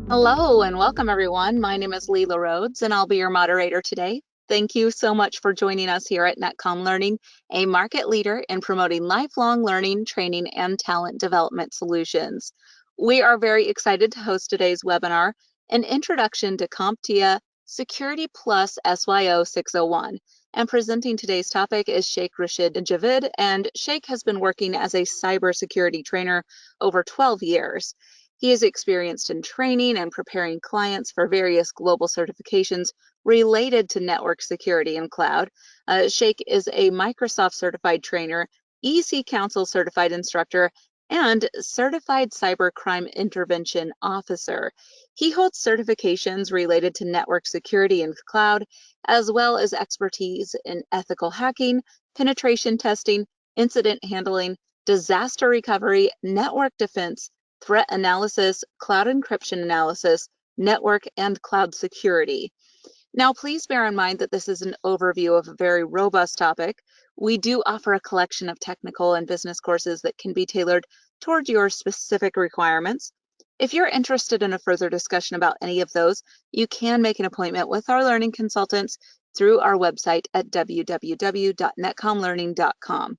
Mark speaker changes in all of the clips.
Speaker 1: Hello and welcome everyone. My name is Leila Rhodes and I'll be your moderator today. Thank you so much for joining us here at NetCom Learning, a market leader in promoting lifelong learning, training, and talent development solutions. We are very excited to host today's webinar, an introduction to CompTIA Security Plus SY0601. And presenting today's topic is Sheikh Raashid Javid, and Sheikh has been working as a cybersecurity trainer over 12 years. He is experienced in training and preparing clients for various global certifications related to network security and cloud. Sheikh is a Microsoft certified trainer, eccouncil certified instructor, and certified cybercrime intervention officer. He holds certifications related to network security and cloud, as well as expertise in ethical hacking, penetration testing, incident handling, disaster recovery, network defense, threat analysis, cloud encryption analysis, network and cloud security. Now, please bear in mind that this is an overview of a very robust topic. We do offer a collection of technical and business courses that can be tailored toward your specific requirements. If you're interested in a further discussion about any of those, you can make an appointment with our learning consultants through our website at www.netcomlearning.com.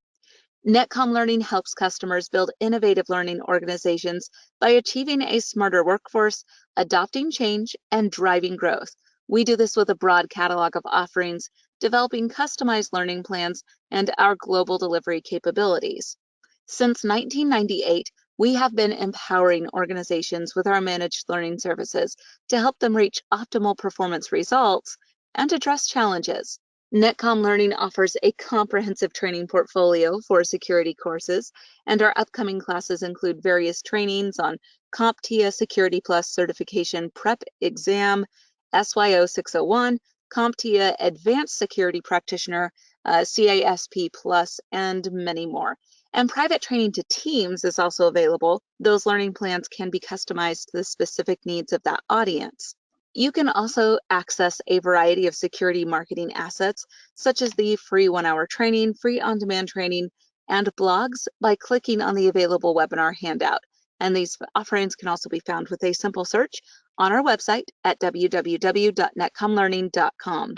Speaker 1: NetCom Learning helps customers build innovative learning organizations by achieving a smarter workforce, adopting change, and driving growth. We do this with a broad catalog of offerings, developing customized learning plans, and our global delivery capabilities. Since 1998, we have been empowering organizations with our managed learning services to help them reach optimal performance results and address challenges. NetCom Learning offers a comprehensive training portfolio for security courses, and our upcoming classes include various trainings on CompTIA Security Plus Certification Prep Exam, SY0601, CompTIA Advanced Security Practitioner, CASP Plus, and many more. And private training to teams is also available. Those learning plans can be customized to the specific needs of that audience. You can also access a variety of security marketing assets, such as the free 1-hour training, free on-demand training, and blogs by clicking on the available webinar handout. And these offerings can also be found with a simple search on our website at www.netcomlearning.com.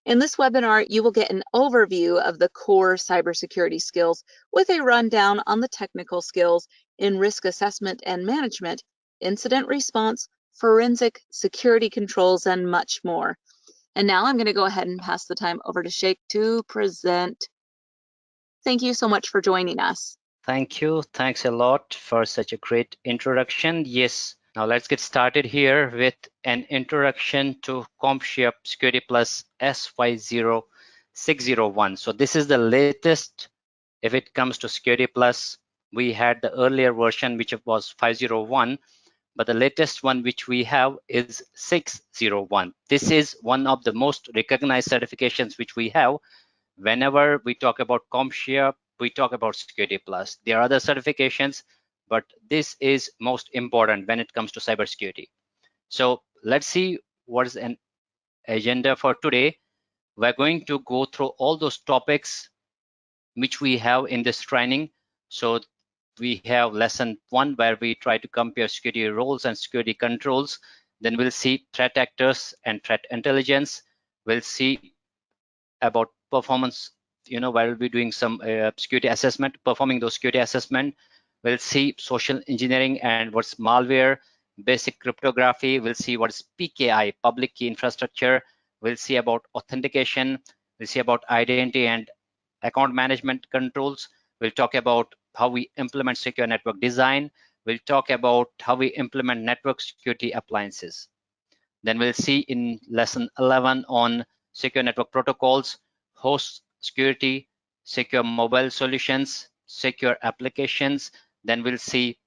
Speaker 1: In this webinar, you will get an overview of the core cybersecurity skills with a rundown on the technical skills in risk assessment and management, incident response, forensic, security controls, and much more. And now I'm going to go ahead and pass the time over to Sheikh to present. Thank you so much for joining us.
Speaker 2: Thank you. Thanks a lot for such a great introduction. Yes, now let's get started here with an introduction to CompTIA Security Plus SY0601. So this is the latest if it comes to Security Plus. We had the earlier version, which was 501. But the latest one which we have is 601. This is one of the most recognized certifications which we have. Whenever we talk about CompTIA, we talk about Security Plus. There are other certifications, but this is most important when it comes to cybersecurity. So let's see what is an agenda for today. We're going to go through all those topics which we have in this training. So we have lesson 1 where we try to compare security roles and security controls. Then we'll see threat actors and threat intelligence. We'll see about performance, where we'll be doing some security assessment, performing those security assessment. We'll see social engineering and what's malware, basic cryptography. We'll see what is PKI, public key infrastructure. We'll see about authentication. We'll see about identity and account management controls. We'll talk about how we implement secure network design. We'll talk about how we implement network security appliances. Then we'll see in lesson 11 on secure network protocols, host security, secure mobile solutions, secure applications. Then we'll see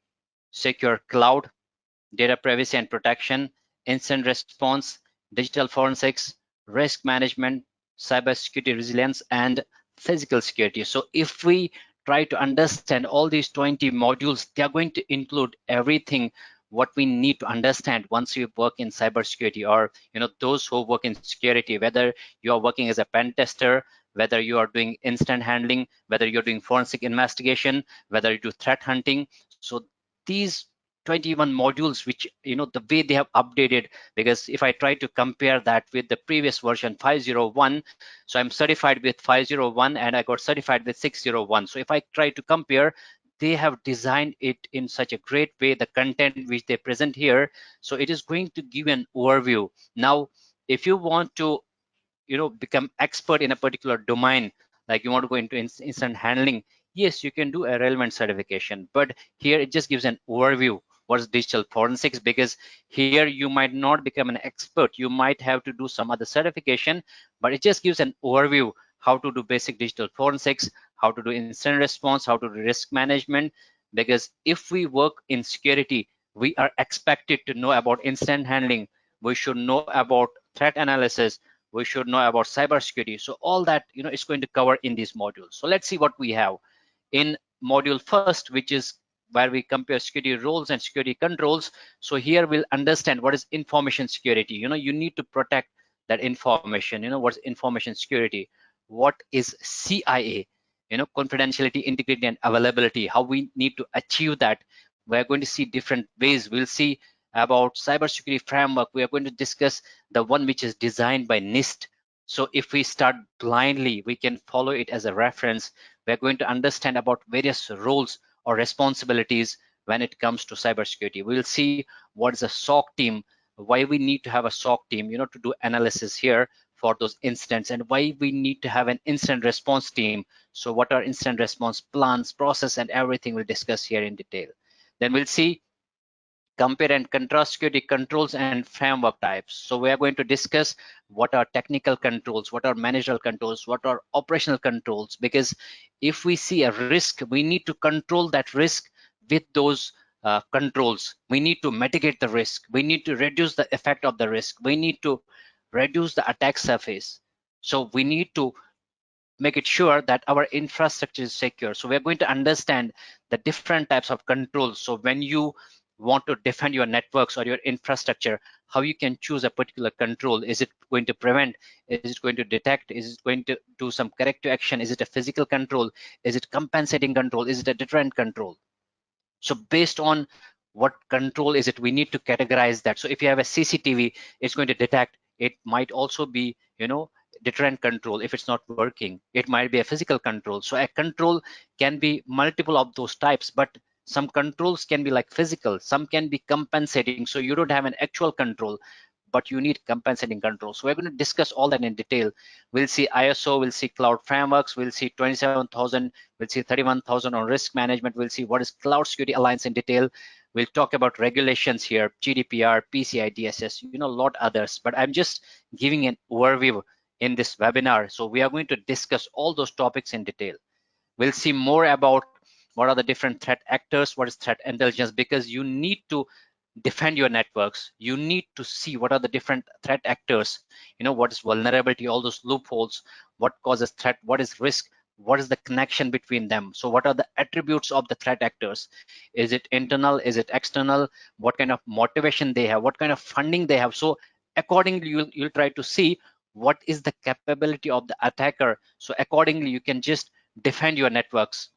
Speaker 2: secure cloud, data privacy and protection, incident response, digital forensics, risk management, cybersecurity resilience, and physical security. So if we try to understand all these 20 modules, they are going to include everything what we need to understand once you work in cybersecurity, or those who work in security, whether you are working as a pen tester, whether you are doing incident handling, whether you're doing forensic investigation, whether you do threat hunting. So these 21 modules, which, you know, the way they have updated, because if I try to compare that with the previous version 501, so I'm certified with 501 and I got certified with 601. So if I try to compare, they have designed it in such a great way, the content which they present here. So it is going to give an overview. Now, if you want to, you know, become expert in a particular domain, like you want to go into incident handling, yes, you can do a relevant certification, but here it just gives an overview what's digital forensics, because here you might not become an expert, you might have to do some other certification, but it just gives an overview how to do basic digital forensics, how to do incident response, how to do risk management. Because if we work in security, we are expected to know about incident handling, we should know about threat analysis, we should know about cybersecurity. So all that, you know, is going to cover in these modules. So let's see what we have in module first, which is where we compare security roles and security controls. So here we'll understand what is information security. You know, you need to protect that information. You know, what's information security? What is CIA? You know, confidentiality, integrity, and availability. How we need to achieve that. We're going to see different ways. We'll see about cybersecurity framework. We are going to discuss the one which is designed by NIST. So if we start blindly, we can follow it as a reference. We're going to understand about various roles or responsibilities when it comes to cybersecurity. We'll see what is a SOC team, why we need to have a SOC team, you know, to do analysis here for those incidents, and why we need to have an incident response team. So what are incident response plans, process, and everything we'll discuss here in detail. Then we'll see compare and contrast security controls and framework types. So we are going to discuss what are technical controls, what are managerial controls, what are operational controls, because if we see a risk, we need to control that risk with those controls. We need to mitigate the risk. We need to reduce the effect of the risk. We need to reduce the attack surface. So we need to make it sure that our infrastructure is secure. So we're going to understand the different types of controls. So when you want to defend your networks or your infrastructure, how you can choose a particular control. Is it going to prevent? Is it going to detect? Is it going to do some corrective action? Is it a physical control? Is it compensating control? Is it a deterrent control? So based on what control is it, we need to categorize that. So if you have a CCTV, it's going to detect. It might also be, you know, deterrent control. If it's not working, it might be a physical control. So a control can be multiple of those types, but some controls can be like physical, some can be compensating. So you don't have an actual control, but you need compensating control. So we're going to discuss all that in detail. We'll see ISO, we'll see cloud frameworks, we'll see 27,000, we'll see 31,000 on risk management, we'll see what is Cloud Security Alliance in detail. We'll talk about regulations here, GDPR, PCI DSS, you know, a lot others, but I'm just giving an overview in this webinar. So we are going to discuss all those topics in detail. We'll see more about what are the different threat actors, what is threat intelligence, because you need to defend your networks. You need to see what are the different threat actors, you know, what is vulnerability, all those loopholes, what causes threat, what is risk, what is the connection between them. So what are the attributes of the threat actors? Is it internal, is it external, what kind of motivation they have, what kind of funding they have? So accordingly you'll try to see what is the capability of the attacker. So accordingly you can just defend your networks.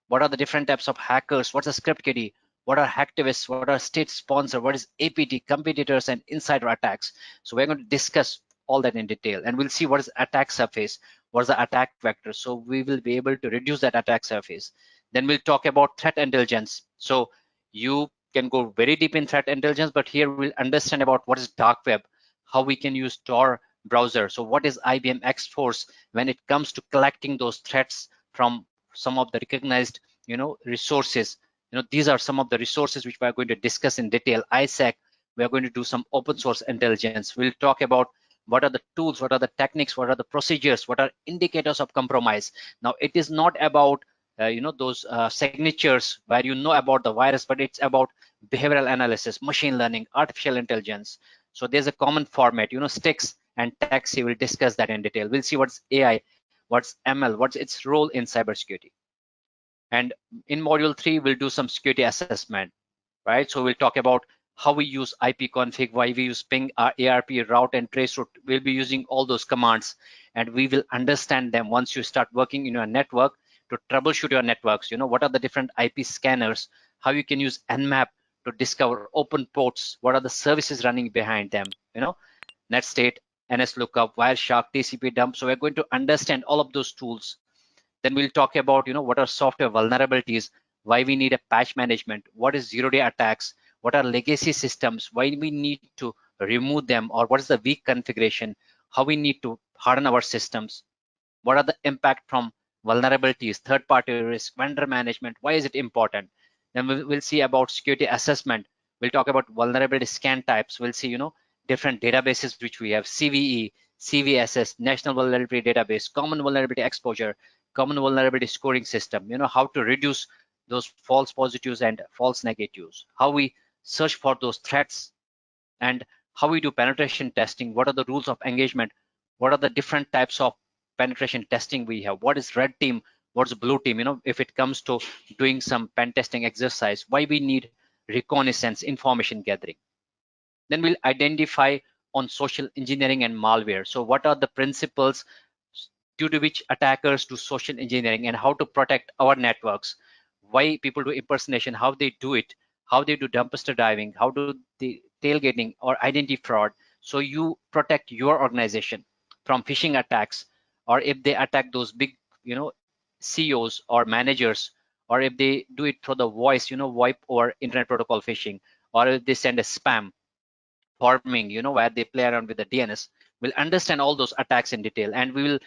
Speaker 2: What are the different types of hackers? What's a script kiddie? What are hacktivists? What are state sponsor? What is APT, competitors, and insider attacks? So we're going to discuss all that in detail, and we'll see what is attack surface, what's the attack vector. So we will be able to reduce that attack surface. Then we'll talk about threat intelligence. So you can go very deep in threat intelligence, but here we'll understand about what is dark web, how we can use Tor browser. So what is IBM X-Force when it comes to collecting those threats from some of the recognized, you know, resources. You know, these are some of the resources which we are going to discuss in detail. ISAC, we are going to do some open source intelligence. We'll talk about what are the tools, what are the techniques, what are the procedures, what are indicators of compromise. Now it is not about you know, those signatures where you know about the virus, but it's about behavioral analysis, machine learning, artificial intelligence. So there's a common format, you know, sticks and taxi. We'll discuss that in detail. We'll see what's AI, what's ML, what's its role in cybersecurity. And in module 3, we'll do some security assessment, right? So we'll talk about how we use ipconfig, why we use ping, ARP, route, and traceroute. We'll be using all those commands, and we will understand them once you start working in your network to troubleshoot your networks. You know, what are the different IP scanners, how you can use Nmap to discover open ports. What are the services running behind them? Netstate, NSLOOKUP, Wireshark, TCP dump. So we're going to understand all of those tools. Then we'll talk about, what are software vulnerabilities, why we need a patch management, what is zero-day attacks, what are legacy systems, why we need to remove them, or what is the weak configuration, how we need to harden our systems, what are the impact from vulnerabilities, third-party risk, vendor management, why is it important. Then we'll see about security assessment. We'll talk about vulnerability scan types. We'll see, different databases which we have: CVE, CVSS, National Vulnerability Database, Common Vulnerability Exposure, Common Vulnerability Scoring System, how to reduce those false positives and false negatives, how we search for those threats, and how we do penetration testing. What are the rules of engagement? What are the different types of penetration testing we have? What is red team? What's blue team? If it comes to doing some pen testing exercise, why we need reconnaissance, information gathering. Then we'll identify on social engineering and malware. So what are the principles due to which attackers do social engineering, and how to protect our networks? Why people do impersonation, how they do it, how they do dumpster diving, how do the tailgating or identity fraud. So you protect your organization from phishing attacks, or if they attack those big, CEOs or managers, or if they do it through the voice, VoIP or internet protocol phishing, or if they send a spam forming, where they play around with the DNS. We'll understand all those attacks in detail, and we will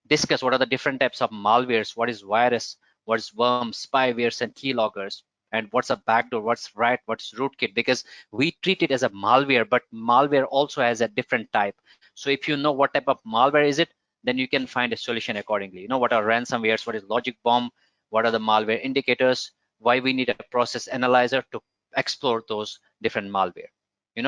Speaker 2: discuss what are the different types of malwares, what is virus, what is worms, spywares, and keyloggers, and what's a backdoor, what's rat, what's rootkit, because we treat it as a malware, but malware also has a different type. So if you know what type of malware is it, then you can find a solution accordingly. What are ransomwares, what is logic bomb, what are the malware indicators, why we need a process analyzer to explore those different malware,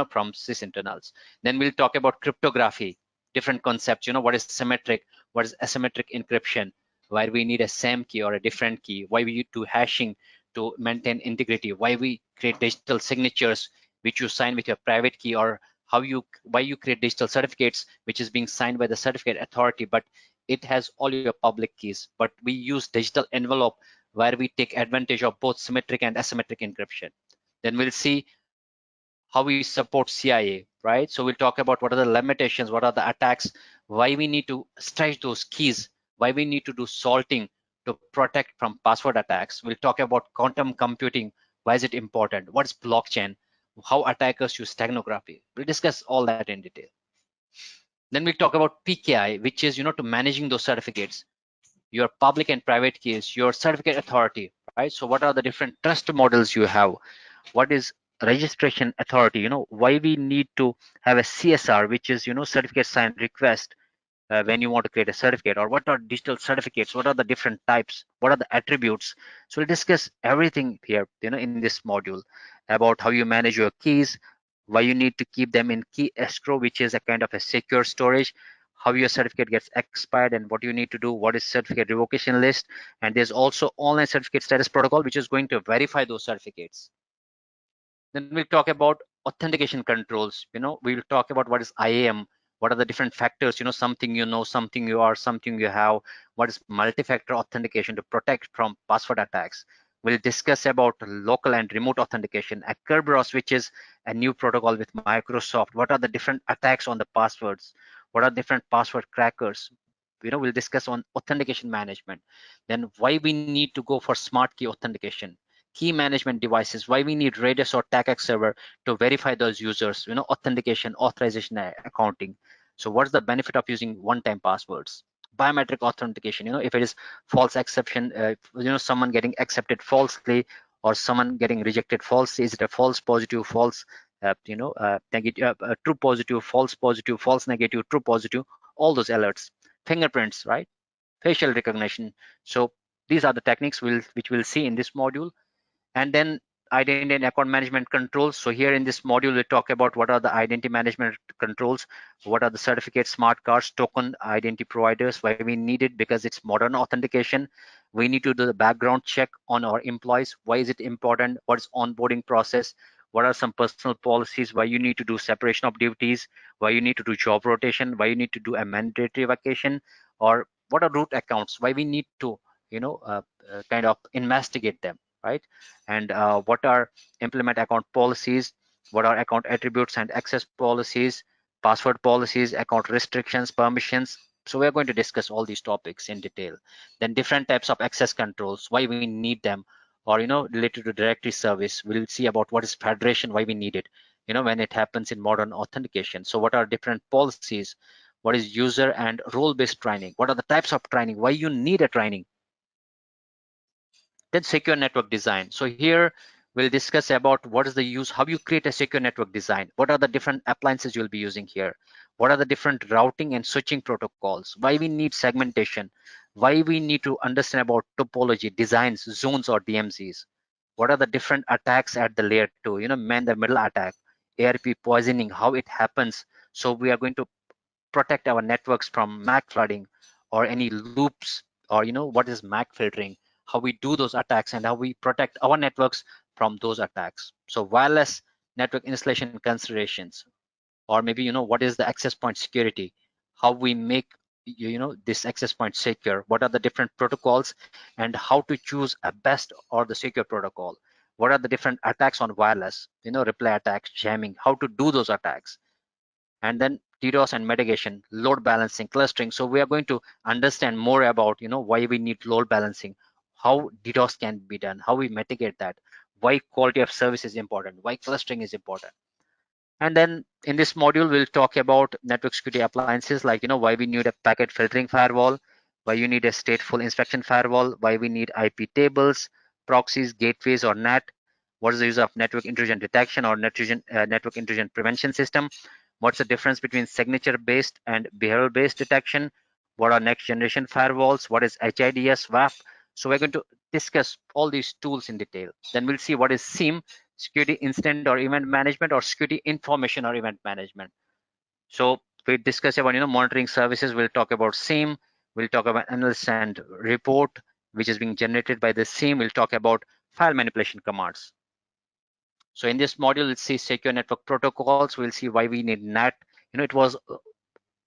Speaker 2: from sysinternals. Then we'll talk about cryptography, different concepts, what is symmetric, what is asymmetric encryption, why we need a same key or a different key, why we do hashing to maintain integrity, why we create digital signatures which you sign with your private key, or why you create digital certificates which is being signed by the certificate authority, but it has all your public keys. But we use digital envelope where we take advantage of both symmetric and asymmetric encryption. Then we'll see how we support CIA, right? So we'll talk about what are the limitations, what are the attacks, why we need to stretch those keys, why we need to do salting to protect from password attacks. We'll talk about quantum computing, why is it important, what's blockchain, how attackers use steganography. We'll discuss all that in detail. Then we'll talk about PKI, which is, to managing those certificates, your public and private keys, your certificate authority, right? So what are the different trust models you have? What is registration authority? Why we need to have a CSR, which is, certificate sign request, when you want to create a certificate, or what are digital certificates, what are the different types, what are the attributes. So we'll discuss everything here, in this module, about how you manage your keys, why you need to keep them in key escrow, which is a kind of a secure storage, how your certificate gets expired, and what you need to do, what is certificate revocation list. And there's also online certificate status protocol, which is going to verify those certificates. Then we'll talk about authentication controls. We'll talk about what is IAM, what are the different factors, something something you are, something you have, what is multi-factor authentication to protect from password attacks. We'll discuss about local and remote authentication, a Kerberos, which is a new protocol with Microsoft. What are the different attacks on the passwords? What are different password crackers? We'll discuss on authentication management. Then why we need to go for smart key authentication, key management devices, why we need Redis or TACAX server to verify those users, authentication, authorization, accounting. So what's the benefit of using one-time passwords? Biometric authentication, if it is false exception, someone getting accepted falsely or someone getting rejected falsely, is it a false positive, false negative, true positive, false negative, true positive, all those alerts. Fingerprints, right? Facial recognition. So these are the techniques which we'll see in this module. And then identity and account management controls. So here in this module, we talk about what are the identity management controls, what are the certificates, smart cards, token identity providers, why we need it, because it's modern authentication. We need to do the background check on our employees. Why is it important? What's onboarding process? What are some personal policies? Why you need to do separation of duties? Why you need to do job rotation? Why you need to do a mandatory vacation? Or what are root accounts? Why we need to, kind of investigate them, right? And what are implement account policies, what are account attributes and access policies, password policies, account restrictions, permissions. So we're going to discuss all these topics in detail. Then different types of access controls, why we need them, or related to directory service. We'll see about what is federation, why we need it, when it happens in modern authentication. So what are different policies, what is user and role-based training, what are the types of training, why you need a training. Then secure network design. So here we'll discuss about what is the use, how you create a secure network design, what are the different appliances you'll be using here, what are the different routing and switching protocols, why we need segmentation, why we need to understand about topology, designs, zones or DMZs, what are the different attacks at the layer 2, man the middle attack, ARP poisoning, how it happens. So we are going to protect our networks from MAC flooding or any loops, or what is MAC filtering, how we do those attacks and how we protect our networks from those attacks. So wireless network installation considerations, or maybe what is the access point security, how we make this access point secure, what are the different protocols and how to choose a best or the secure protocol, what are the different attacks on wireless, reply attacks, jamming, how to do those attacks. And then DDoS and mitigation, load balancing, clustering. So we are going to understand more about why we need load balancing, how DDoS can be done, how we mitigate that, why quality of service is important, why clustering is important. And then in this module we'll talk about network security appliances, like why we need a packet filtering firewall, why you need a stateful inspection firewall, why we need IP tables, proxies, gateways or NAT, what is the use of network intrusion detection or network intrusion prevention system, what's the difference between signature based and behavioral based detection, what are next generation firewalls, what is HIDS, WAF. So we're going to discuss all these tools in detail. Then we'll see what is SIEM, security incident or event management, or security information or event management. So we discuss about monitoring services. We'll talk about SIEM, we'll talk about analysis and report which is being generated by the SIEM, we'll talk about file manipulation commands. So in this module, we'll see secure network protocols. We'll see why we need NAT. It was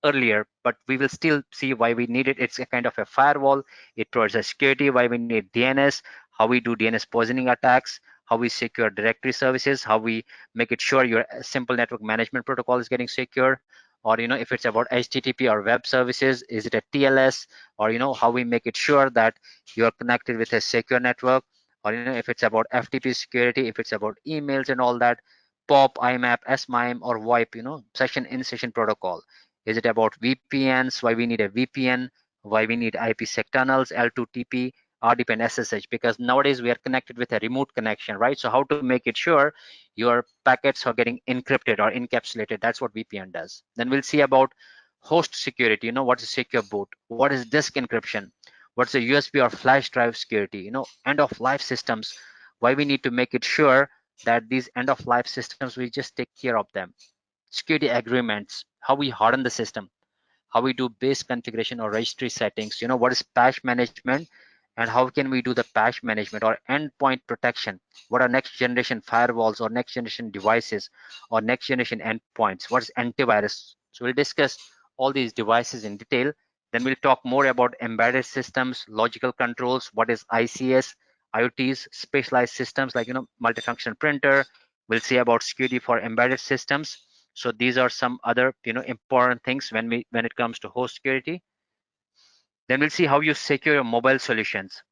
Speaker 2: earlier, but we will still see why we need it. It's a kind of a firewall. It provides a security, why we need DNS, how we do DNS poisoning attacks, how we secure directory services, how we make it sure your simple network management protocol is getting secure, or if it's about HTTP or web services, is it a TLS, or how we make it sure that you are connected with a secure network, or if it's about FTP security, if it's about emails and all that, POP, IMAP, SMIME, or VoIP, session in session protocol. Is it about VPNs, why we need a VPN, why we need IPsec tunnels, L2TP, RDP and SSH, because nowadays we are connected with a remote connection, right? So how to make it sure your packets are getting encrypted or encapsulated, that's what VPN does. Then we'll see about host security, what's a secure boot, what is disk encryption, what's a USB or flash drive security, end of life systems, why we need to make it sure that these end of life systems, we just take care of them. Security agreements, how we harden the system, how we do base configuration or registry settings, what is patch management and how can we do the patch management, or endpoint protection, what are next generation firewalls or next generation devices or next generation endpoints, what is antivirus. So we'll discuss all these devices in detail. Then we'll talk more about embedded systems, logical controls, what is ICS, IoTs, specialized systems like multifunction printer. We'll see about security for embedded systems. So these are some other important things when it comes to host security. Then we'll see how you secure your mobile solutions.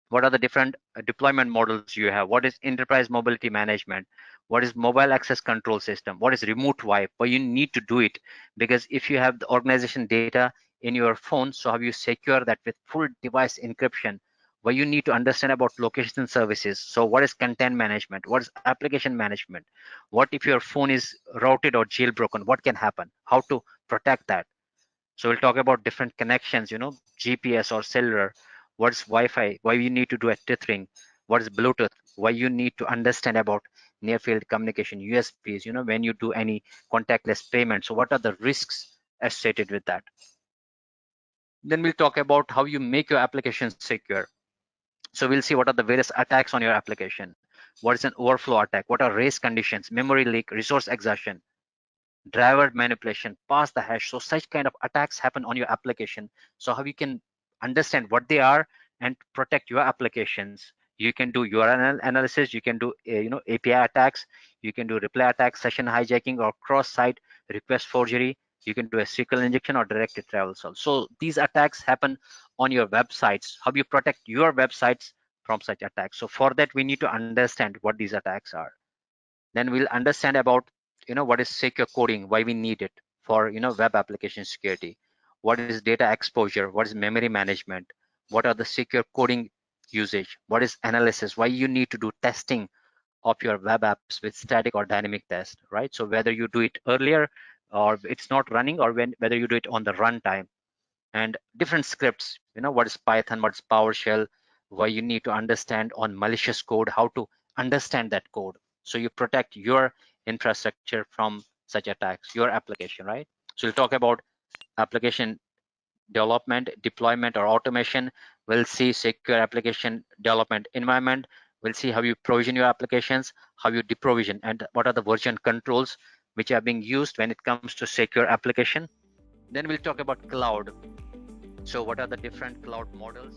Speaker 2: What are the different deployment models you have? What is enterprise mobility management? What is mobile access control system? What is remote wipe? But you need to do it, because if you have the organization data in your phone, so how you secure that with full device encryption, where you need to understand about location services. So what is content management? What is application management? What if your phone is routed or jailbroken? What can happen? How to protect that? So we'll talk about different connections, GPS or cellular. What's Wi-Fi? Why you need to do a tethering? What is Bluetooth? Why you need to understand about near field communication, USBs, when you do any contactless payment. So what are the risks associated with that? Then we'll talk about how you make your application secure. So we'll see what are the various attacks on your application. What is an overflow attack? What are race conditions, memory leak, resource exhaustion, driver manipulation, pass the hash. So such kind of attacks happen on your application. So how you can understand what they are and protect your applications. You can do URL analysis, you can do API attacks, you can do reply attacks, session hijacking, or cross-site request forgery. You can do a SQL injection or direct retrieval. So these attacks happen on your websites. How you protect your websites from such attacks? So for that, we need to understand what these attacks are. Then we'll understand about what is secure coding, why we need it for web application security. What is data exposure? What is memory management? What are the secure coding usage? What is analysis? Why you need to do testing of your web apps with static or dynamic test, right? So whether you do it earlier or it's not running, or whether you do it on the runtime, and different scripts, what is Python, what's PowerShell, why you need to understand on malicious code, how to understand that code, so you protect your infrastructure from such attacks, your application, right? So we'll talk about application development, deployment, or automation. We'll see secure application development environment. We'll see how you provision your applications, how you deprovision, and what are the version controls which are being used when it comes to secure application. Then we'll talk about cloud. So what are the different cloud models?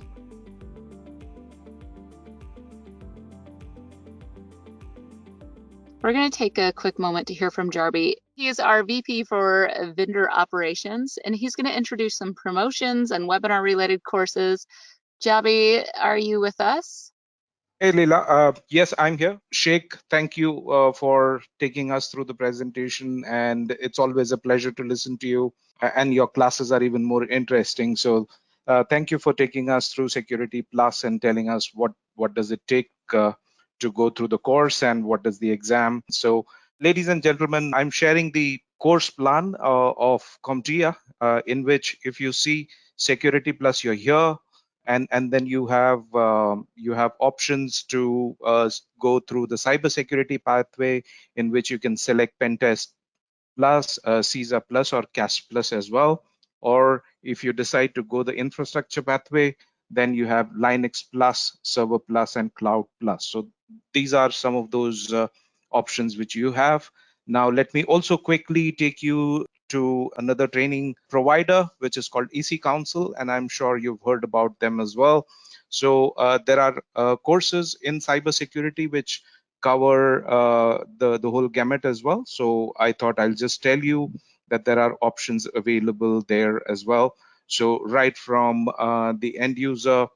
Speaker 1: We're going to take a quick moment to hear from Jarby. He is our VP for Vendor Operations, and he's going to introduce some promotions and webinar related courses. Jarby, are you with us?
Speaker 3: Hey, Leela. Yes, I'm here. Sheikh, thank you for taking us through the presentation, and it's always a pleasure to listen to you, and your classes are even more interesting. So thank you for taking us through Security Plus and telling us what does it take to go through the course and what does the exam. So ladies and gentlemen, I'm sharing the course plan of CompTIA, in which if you see Security Plus, you're here. And then you have options to go through the cybersecurity pathway, in which you can select Pentest Plus, CISA Plus, or CAS Plus as well. Or if you decide to go the infrastructure pathway, then you have Linux Plus, Server Plus, and Cloud Plus. So these are some of those options which you have. Now, let me also quickly take you to another training provider, which is called eccouncil, and I'm sure you've heard about them as well. So there are courses in cybersecurity which cover the whole gamut as well. So I thought I'll just tell you that there are options available there as well. So right from the end user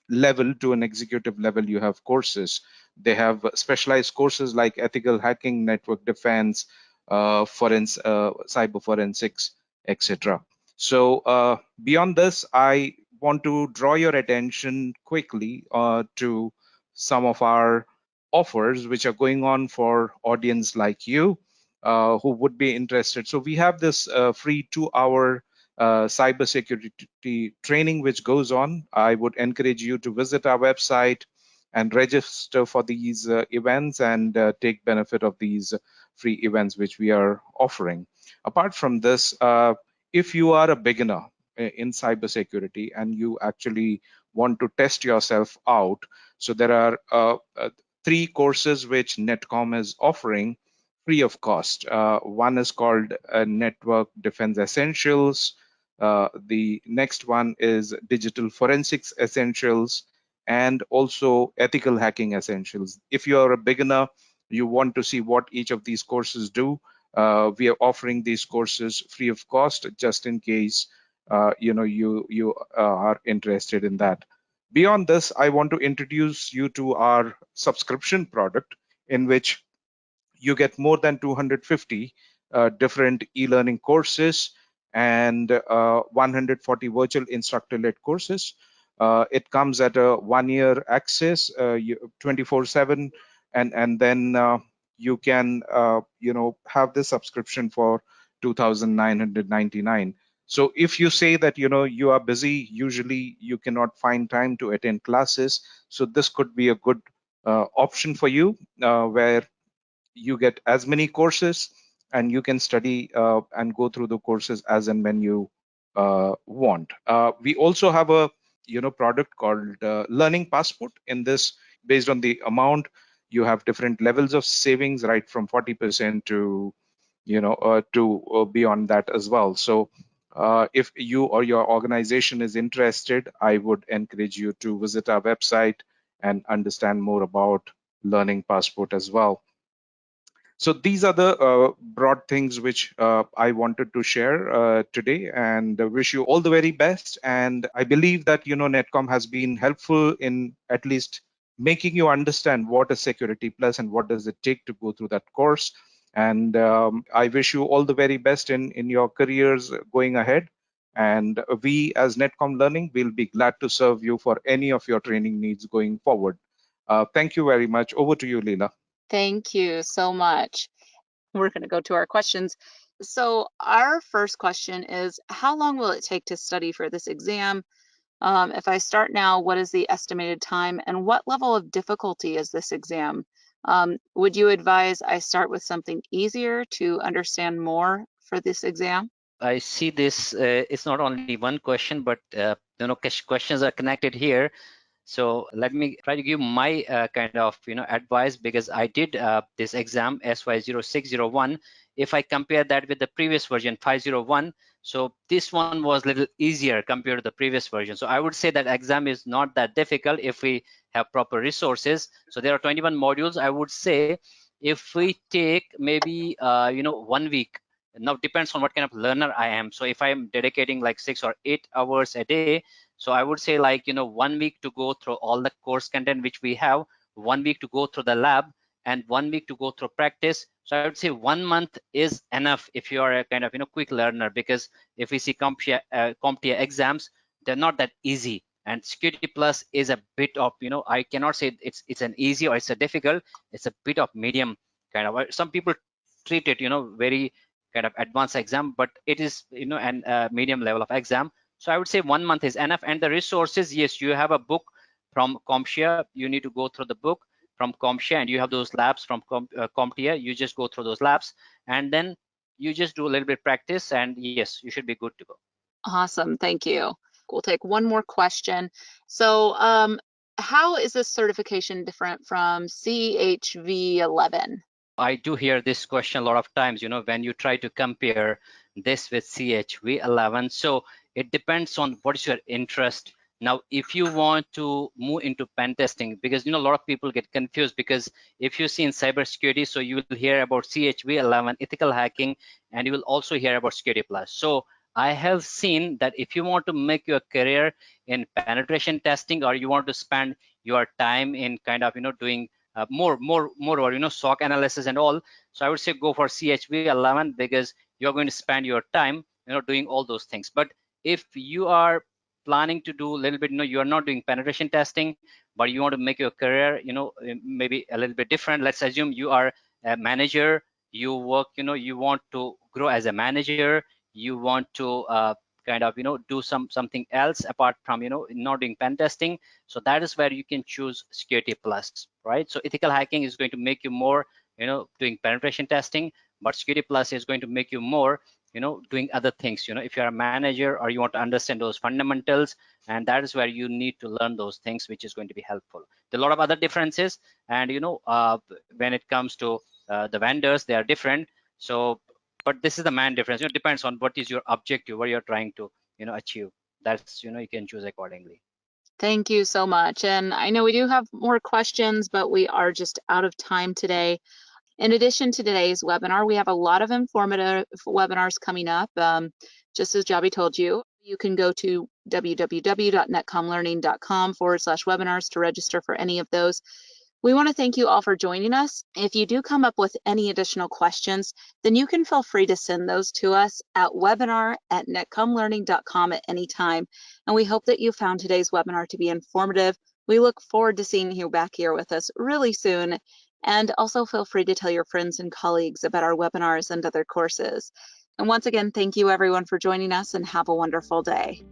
Speaker 3: level to an executive level, you have courses. They have specialized courses like ethical hacking, network defense, cyber forensics, etc. So beyond this, I want to draw your attention quickly to some of our offers which are going on for audience like you who would be interested. So we have this free 2-hour cybersecurity training which goes on. I would encourage you to visit our website and register for these events and take benefit of these free events which we are offering. Apart from this, if you are a beginner in cybersecurity and you actually want to test yourself out, so there are 3 courses which NetCom is offering free of cost. One is called Network Defense Essentials. The next one is Digital Forensics Essentials, and also Ethical Hacking Essentials. If you are a beginner, you want to see what each of these courses do, we are offering these courses free of cost, just in case you are interested in that. Beyond this, I want to introduce you to our subscription product, in which you get more than 250 different e-learning courses and 140 virtual instructor-led courses. It comes at a 1-year access, 24/7, and then you can have this subscription for 2,999. So if you say that you are busy, usually you cannot find time to attend classes, so this could be a good option for you, where you get as many courses and you can study and go through the courses as and when you want. We also have a product called Learning Passport. In this, based on the amount, you have different levels of savings, right from 40% to beyond that as well. So if you or your organization is interested, I would encourage you to visit our website and understand more about Learning Passport as well. So these are the broad things which I wanted to share today, and wish you all the very best. And I believe that NetCom has been helpful in at least making you understand what is Security Plus and what does it take to go through that course. And I wish you all the very best in your careers going ahead. And we as NetCom Learning will be glad to serve you for any of your training needs going forward. Thank you very much. Over to you, Leela.
Speaker 1: Thank you so much. We're going to go to our questions. So our first question is, how long will it take to study for this exam? If I start now, what is the estimated time and what level of difficulty is this exam? Would you advise I start with something easier to understand more for this exam?
Speaker 2: I see this, it's not only one question, but questions are connected here. So let me try to give my kind of advice, because I did this exam SY0601. If I compare that with the previous version 501, so this one was a little easier compared to the previous version. So I would say that exam is not that difficult if we have proper resources. So there are 21 modules. I would say if we take maybe 1 week. Now depends on what kind of learner I am. So if I'm dedicating like 6 or 8 hours a day, so I would say like 1 week to go through all the course content which we have, 1 week to go through the lab, and 1 week to go through practice. So I would say 1 month is enough if you are a kind of quick learner, because if we see CompTIA exams, they're not that easy. And Security Plus is a bit of I cannot say it's an easy or it's a difficult. It's a bit of medium kind of. Some people treat it very kind of advanced exam, but it is an medium level of exam. So I would say 1 month is enough. And the resources, yes, you have a book from CompTIA, you need to go through the book from CompTIA, and you have those labs from CompTIA, you just go through those labs, and then you just do a little bit practice, and yes, you should be good to go.
Speaker 1: Awesome, thank you. We'll take one more question. So how is this certification different from CHV11?
Speaker 2: I do hear this question a lot of times, when you try to compare this with CHV11. So it depends on what is your interest. Now, if you want to move into pen testing, because a lot of people get confused, because if you see in cybersecurity, so you will hear about CHV11, ethical hacking, and you will also hear about Security Plus. So I have seen that if you want to make your career in penetration testing, or you want to spend your time in kind of doing more or SOC analysis and all, so I would say go for CHV11, because you're going to spend your time doing all those things. But if you are planning to do a little bit, you are not doing penetration testing, but you want to make your career maybe a little bit different. Let's assume you are a manager, you work, you want to grow as a manager, you want to kind of do something else apart from not doing pen testing. So that is where you can choose Security Plus, right? So ethical hacking is going to make you more doing penetration testing, but Security Plus is going to make you more doing other things. If you're a manager, or you want to understand those fundamentals, and that is where you need to learn those things, which is going to be helpful. There are a lot of other differences, and when it comes to the vendors, they are different. So but this is the main difference. It depends on what is your objective, what you're trying to achieve. That's you can choose accordingly.
Speaker 1: Thank you so much. And I know we do have more questions, but we are just out of time today. In addition to today's webinar, we have a lot of informative webinars coming up. Just as Javi told you, you can go to www.netcomlearning.com/webinars to register for any of those. We want to thank you all for joining us. If you do come up with any additional questions, then you can feel free to send those to us at webinar@netcomlearning.com at any time. And we hope that you found today's webinar to be informative. We look forward to seeing you back here with us really soon. And also feel free to tell your friends and colleagues about our webinars and other courses. And once again, thank you everyone for joining us, and have a wonderful day.